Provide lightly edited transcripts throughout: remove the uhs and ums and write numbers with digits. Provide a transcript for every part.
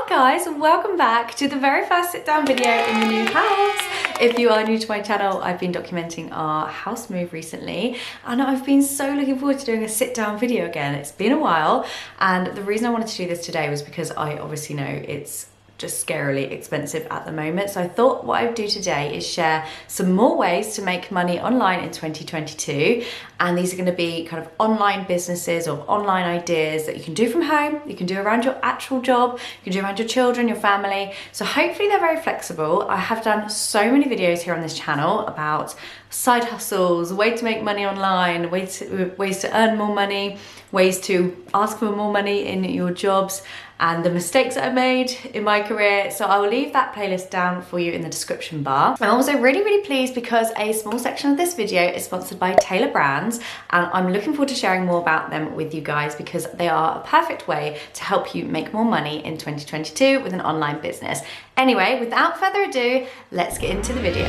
guys, welcome back to the very first sit down video in the new house. If you are new to my channel, I've been documenting our house move recently and I've been so looking forward to doing a sit down video again. It's been a while, and the reason I wanted to do this today was because I obviously know it's just scarily expensive at the moment. So I thought what I would do today is share some more ways to make money online in 2022. And these are going to be kind of online businesses or online ideas that you can do from home, you can do around your actual job, you can do around your children, your family. So hopefully they're very flexible. I have done so many videos here on this channel about side hustles, ways to make money online, ways to earn more money, ways to ask for more money in your jobs, and the mistakes that I made in my career. So I will leave that playlist down for you in the description bar. I'm also really pleased because a small section of this video is sponsored by Taylor Brands, and I'm looking forward to sharing more about them with you guys because they are a perfect way to help you make more money in 2022 with an online business. Anyway, without further ado, let's get into the video.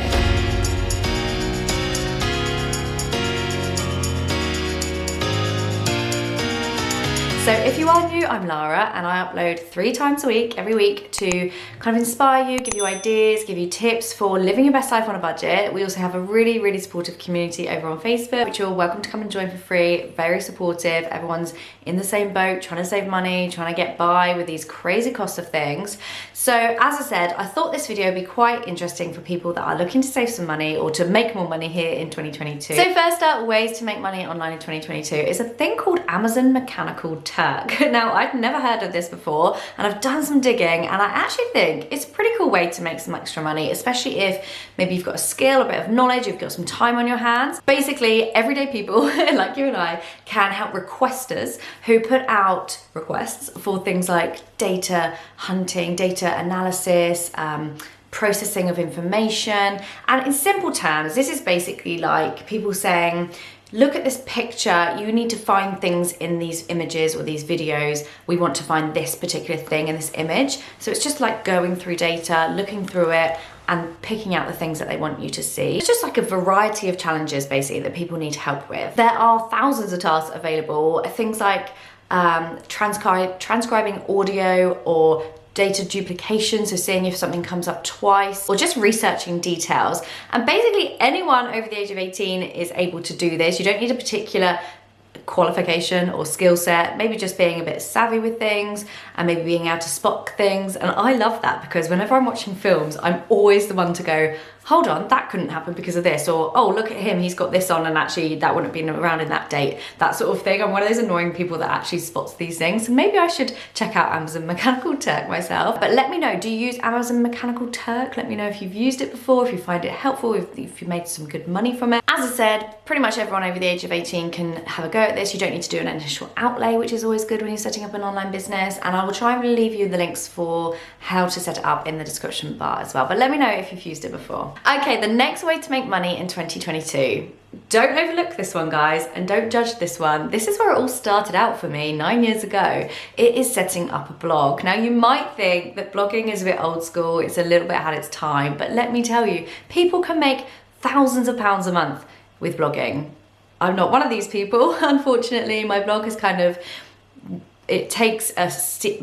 So if you are new, I'm Lara and I upload 3 times a week, every week, to kind of inspire you, give you ideas, give you tips for living your best life on a budget. We also have a really supportive community over on Facebook, which you're welcome to come and join for free. Very supportive. Everyone's in the same boat, trying to save money, trying to get by with these crazy costs of things. So as I said, I thought this video would be quite interesting for people that are looking to save some money or to make more money here in 2022. So first up, ways to make money online in 2022 is a thing called Amazon Mechanical Turk. Now, I'd never heard of this before and I've done some digging, and I actually think it's a pretty cool way to make some extra money, especially if maybe you've got a skill, a bit of knowledge, you've got some time on your hands. Basically, everyday people like you and I can help requesters who put out requests for things like data hunting, data analysis, processing of information. And in simple terms, this is basically like people saying, look at this picture, you need to find things in these images or these videos. We want to find this particular thing in this image. So it's just like going through data, looking through it, and picking out the things that they want you to see. It's just like a variety of challenges basically that people need help with. There are thousands of tasks available, things like transcribing audio or data duplication, so seeing if something comes up twice, or just researching details. And basically anyone over the age of 18 is able to do this. You don't need a particular qualification or skill set, maybe just being a bit savvy with things and maybe being able to spot things. And I love that because whenever I'm watching films, I'm always the one to go, hold on, that couldn't happen because of this, or oh, look at him, he's got this on and actually that wouldn't have been around in that date, that sort of thing. I'm one of those annoying people that actually spots these things. So maybe I should check out Amazon Mechanical Turk myself. But let me know, do you use Amazon Mechanical Turk? Let me know if you've used it before, if you find it helpful, if you made some good money from it. As I said, pretty much everyone over the age of 18 can have a go at this. You don't need to do an initial outlay, which is always good when you're setting up an online business. And I will try and leave you the links for how to set it up in the description bar as well. But let me know if you've used it before. Okay, the next way to make money in 2022. Don't overlook this one, guys, and don't judge this one. This is where it all started out for me 9 years ago. It is setting up a blog. Now, you might think that blogging is a bit old school, it's a little bit ahead of its time, but let me tell you, people can make thousands of pounds a month with blogging. I'm not one of these people, unfortunately. My blog is kind of, it takes a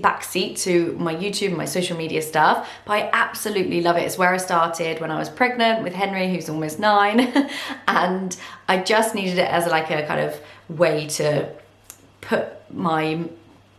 back seat to my YouTube and my social media stuff, but I absolutely love it. It's where I started when I was pregnant with Henry, who's almost 9, and I just needed it as like a kind of way to put my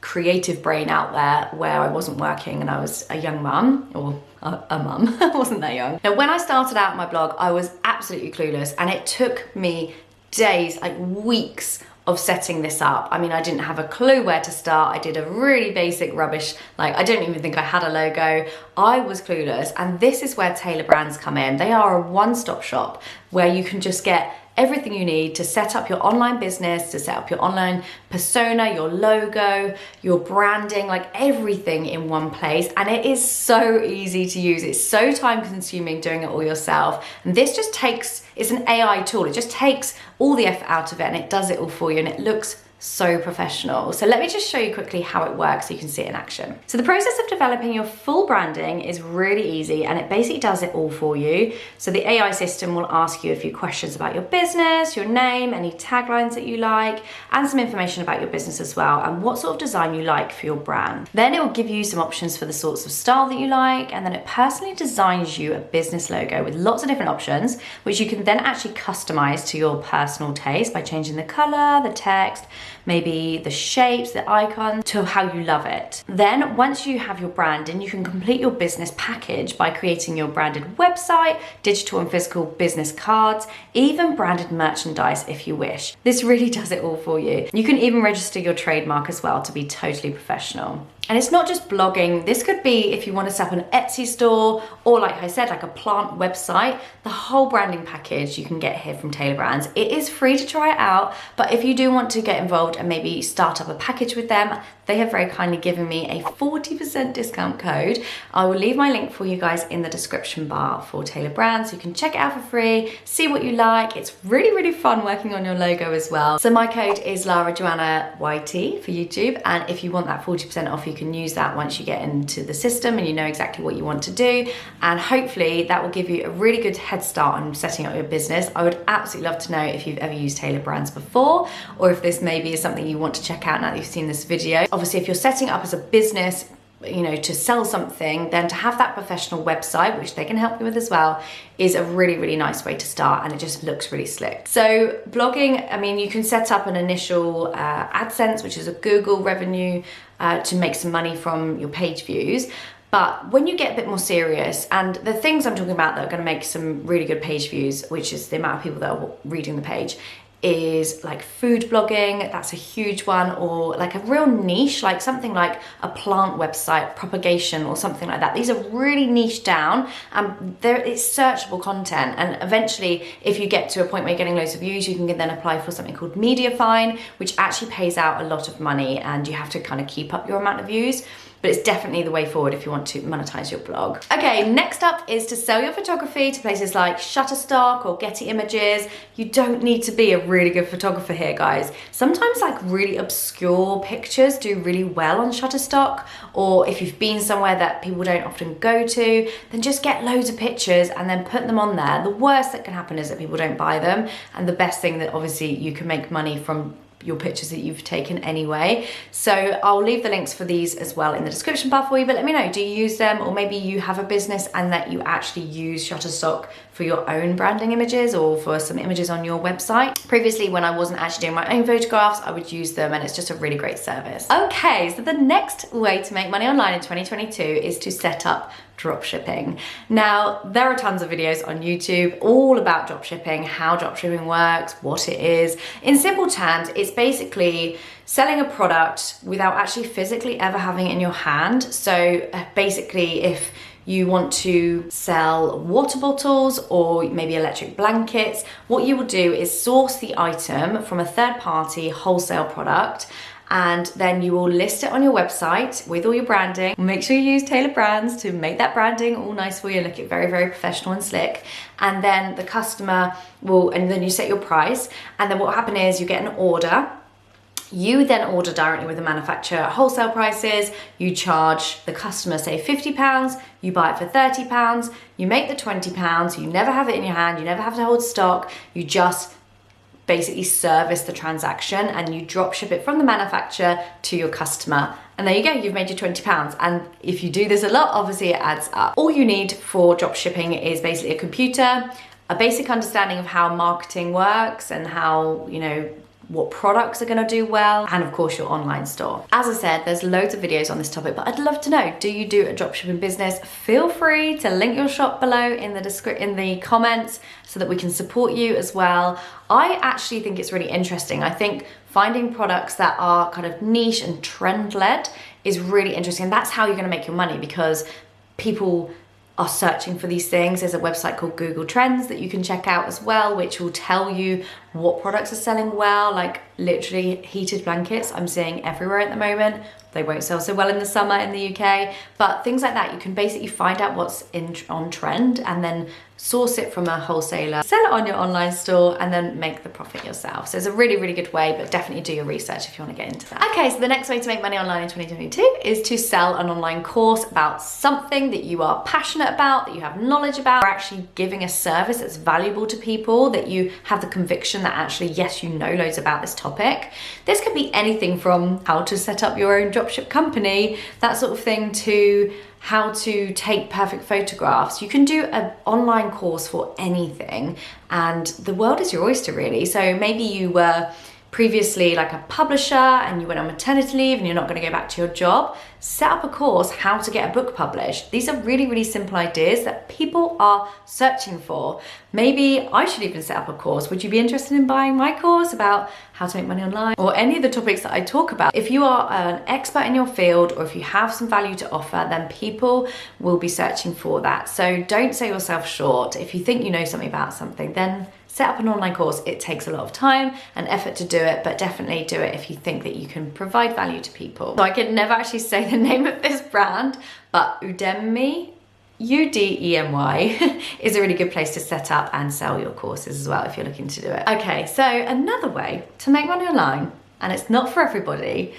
creative brain out there where I wasn't working and I was a young mum, or a mum, I wasn't that young. Now, when I started out my blog, I was absolutely clueless, and it took me days, like weeks, of setting this up. I mean, I didn't have a clue where to start. I did a really basic rubbish, like I don't even think I had a logo. I was clueless, and this is where Taylor Brands come in. They are a one-stop shop where you can just get everything you need to set up your online business, to set up your online persona, your logo, your branding, like everything in one place. And it is so easy to use. It's so time consuming doing it all yourself. And this just takes, it's an AI tool. It just takes all the effort out of it and it does it all for you, and it looks so professional. So let me just show you quickly how it works so you can see it in action. So the process of developing your full branding is really easy, and it basically does it all for you. So the AI system will ask you a few questions about your business, your name, any taglines that you like, and some information about your business as well, and what sort of design you like for your brand. Then it will give you some options for the sorts of style that you like, and then it personally designs you a business logo with lots of different options, which you can then actually customize to your personal taste by changing the color, the text, maybe the shapes, the icons, to how you love it. Then once you have your branding, you can complete your business package by creating your branded website, digital and physical business cards, even branded merchandise if you wish. This really does it all for you. You can even register your trademark as well to be totally professional. And it's not just blogging. This could be if you want to set up an Etsy store, or like I said, like a plant website. The whole branding package you can get here from Taylor Brands. It is free to try it out, but if you do want to get involved and maybe start up a package with them, they have very kindly given me a 40% discount code. I will leave my link for you guys in the description bar for Taylor Brands. You can check it out for free, see what you like. It's really, really fun working on your logo as well. So my code is Lara Joanna YT for YouTube. And if you want that 40% off, you can use that once you get into the system and you know exactly what you want to do. And hopefully that will give you a really good head start on setting up your business. I would absolutely love to know if you've ever used Taylor Brands before, or if this maybe is something you want to check out now that you've seen this video. Obviously, if you're setting up as a business, you know, to sell something, then to have that professional website, which they can help you with as well, is a really, really nice way to start, and it just looks really slick. So blogging, I mean, you can set up an initial AdSense, which is a Google revenue, to make some money from your page views. But when you get a bit more serious, and the things I'm talking about that are going to make some really good page views, which is the amount of people that are reading the page, is like food blogging. That's a huge one. Or like a real niche, like something like a plant website propagation or something like that. These are really niche down, and it's searchable content. And eventually, if you get to a point where you're getting loads of views, you can then apply for something called Mediafine, which actually pays out a lot of money, and you have to kind of keep up your amount of views. But it's definitely the way forward if you want to monetize your blog. Okay, next up is to sell your photography to places like Shutterstock or Getty Images. You don't need to be a really good photographer here, guys. Sometimes like really obscure pictures do really well on Shutterstock, or if you've been somewhere that people don't often go to, then just get loads of pictures and then put them on there. The worst that can happen is that people don't buy them, and the best thing that obviously you can make money from your pictures that you've taken anyway. So I'll leave the links for these as well in the description bar for you, but let me know, do you use them? Or maybe you have a business and that you actually use Shutterstock for your own branding images or for some images on your website. Previously, when I wasn't actually doing my own photographs, I would use them, and it's just a really great service. Okay, so the next way to make money online in 2022 is to set up dropshipping. Now, there are tons of videos on YouTube all about dropshipping, how dropshipping works, what it is. In simple terms, it's basically selling a product without actually physically ever having it in your hand. So basically, if you want to sell water bottles or maybe electric blankets, what you will do is source the item from a third-party wholesale product, and then you will list it on your website with all your branding. Make sure you use Taylor Brands to make that branding all nice for you and look very, very professional and slick. And then the customer will, and then you set your price, and then what will happen is you get an order. You then order directly with the manufacturer at wholesale prices. You charge the customer, say £50, you buy it for £30, you make the £20, you never have it in your hand, you never have to hold stock, you just basically service the transaction, and you drop ship it from the manufacturer to your customer. And there you go, you've made your £20. And if you do this a lot, obviously it adds up. All you need for drop shipping is basically a computer, a basic understanding of how marketing works and how, you know, what products are going to do well, and of course your online store. As I said, there's loads of videos on this topic, but I'd love to know, do you do a dropshipping business? Feel free to link your shop below in the comments so that we can support you as well. I actually think it's really interesting. I think finding products that are kind of niche and trend-led is really interesting, and that's how you're going to make your money, because people are searching for these things. There's a website called Google Trends that you can check out as well, which will tell you what products are selling well, like literally heated blankets I'm seeing everywhere at the moment. They won't sell so well in the summer in the UK, but things like that, you can basically find out what's on trend and then source it from a wholesaler, sell it on your online store, and then make the profit yourself. So it's a really, really good way, but definitely do your research if you want to get into that. Okay, so the next way to make money online in 2022 is to sell an online course about something that you are passionate about, that you have knowledge about, or actually giving a service that's valuable to people, that you have the conviction that actually, yes, you know loads about this topic. This could be anything from how to set up your own dropship company, that sort of thing, to how to take perfect photographs. You can do an online course for anything, and the world is your oyster, really. So maybe you were previously like a publisher and you went on maternity leave and you're not going to go back to your job. Set up a course, how to get a book published. These are really, really simple ideas that people are searching for. Maybe I should even set up a course. Would you be interested in buying my course about how to make money online, or any of the topics that I talk about? If you are an expert in your field, or if you have some value to offer, then people will be searching for that. So don't sell yourself short. If you think you know something about something, then set up an online course. It takes a lot of time and effort to do it, but definitely do it if you think that you can provide value to people. So I could never actually say the name of this brand, but Udemy, Udemy is a really good place to set up and sell your courses as well if you're looking to do it. Okay, so another way to make money online, and it's not for everybody,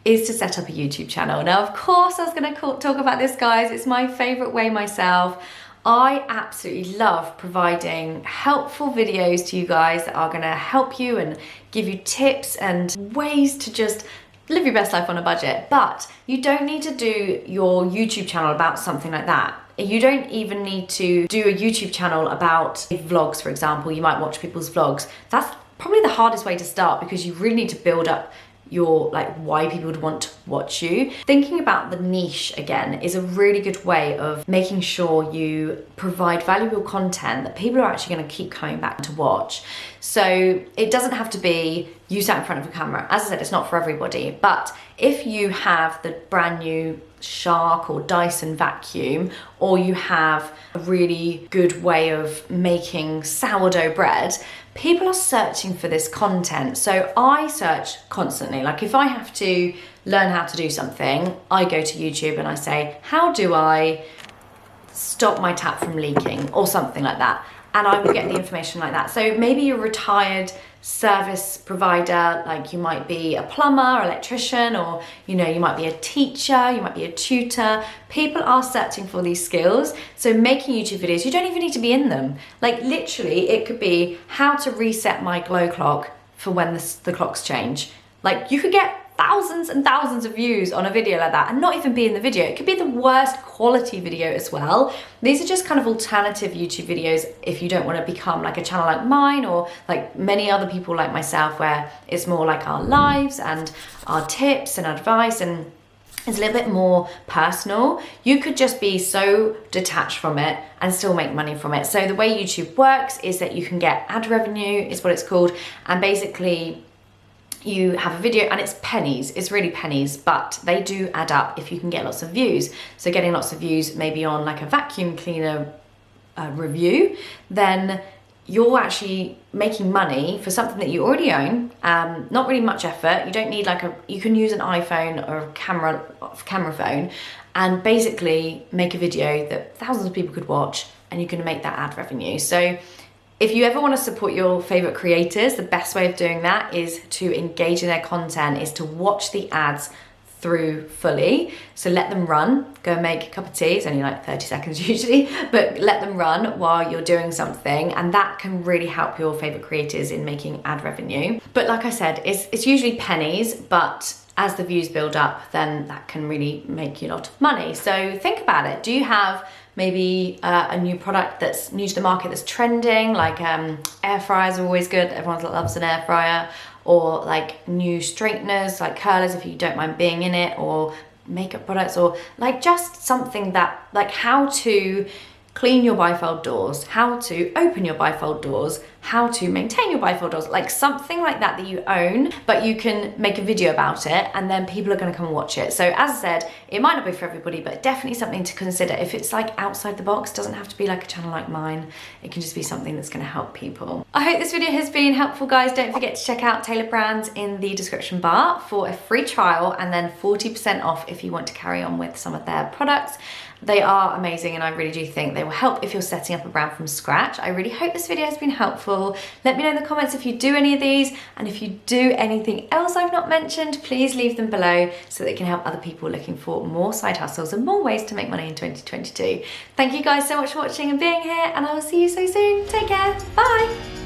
is to set up a YouTube channel. Now, of course, I was gonna talk about this, guys. It's my favorite way myself. I absolutely love providing helpful videos to you guys that are gonna help you and give you tips and ways to just live your best life on a budget. But you don't need to do your YouTube channel about something like that. You don't even need to do a YouTube channel about vlogs, for example. You might watch people's vlogs. That's probably the hardest way to start, because you really need to build up your, like, why people would want to watch you. Thinking about the niche again is a really good way of making sure you provide valuable content that people are actually going to keep coming back to watch. So it doesn't have to be you sat in front of a camera. As I said, it's not for everybody, but if you have the brand new Shark or Dyson vacuum, or you have a really good way of making sourdough bread, people are searching for this content. So I search constantly. Like, if I have to learn how to do something, I go to YouTube and I say, how do I stop my tap from leaking, or something like that, and I will get the information like that. So maybe you're a retired service provider, like you might be a plumber, electrician, or you might be a teacher, you might be a tutor. People are searching for these skills. So making YouTube videos, you don't even need to be in them. Like, literally, it could be how to reset my glow clock for when the clocks change. Like, you could get thousands and thousands of views on a video like that and not even be in the video. It could be the worst quality video as well. These are just kind of alternative YouTube videos if you don't want to become like a channel like mine, or like many other people like myself, where it's more like our lives and our tips and advice, and it's a little bit more personal. You could just be so detached from it and still make money from it. So the way YouTube works is that you can get ad revenue, is what it's called, and basically you have a video and it's pennies, it's really pennies, but they do add up if you can get lots of views. So getting lots of views maybe on like a vacuum cleaner review, then you're actually making money for something that you already own. Not really much effort. You don't need you can use an iPhone or a camera phone and basically make a video that thousands of people could watch, and you can make that ad revenue. So if you ever want to support your favorite creators, the best way of doing that is to engage in their content, is to watch the ads through fully. So let them run, go and make a cup of tea. It's only like 30 seconds usually, but let them run while you're doing something. And that can really help your favorite creators in making ad revenue. But like I said, it's usually pennies, but as the views build up, then that can really make you a lot of money. So think about it. Do you have maybe a new product that's new to the market that's trending? Like air fryers are always good. Everyone loves an air fryer. Or like new straighteners, like curlers, if you don't mind being in it, or makeup products, or like just something that, like how to clean your bifold doors, how to open your bifold doors, how to maintain your bifold, like something like that that you own, but you can make a video about it and then people are going to come and watch it. So as I said, it might not be for everybody, but definitely something to consider. If it's like outside the box, doesn't have to be like a channel like mine. It can just be something that's going to help people. I hope this video has been helpful, guys. Don't forget to check out Tailored Brands in the description bar for a free trial and then 40% off if you want to carry on with some of their products. They are amazing and I really do think they will help if you're setting up a brand from scratch. I really hope this video has been helpful. Let me know in the comments if you do any of these, and if you do anything else I've not mentioned, please leave them below so that it can help other people looking for more side hustles and more ways to make money in 2022. Thank you guys so much for watching and being here, and I will see you so soon. Take care. Bye.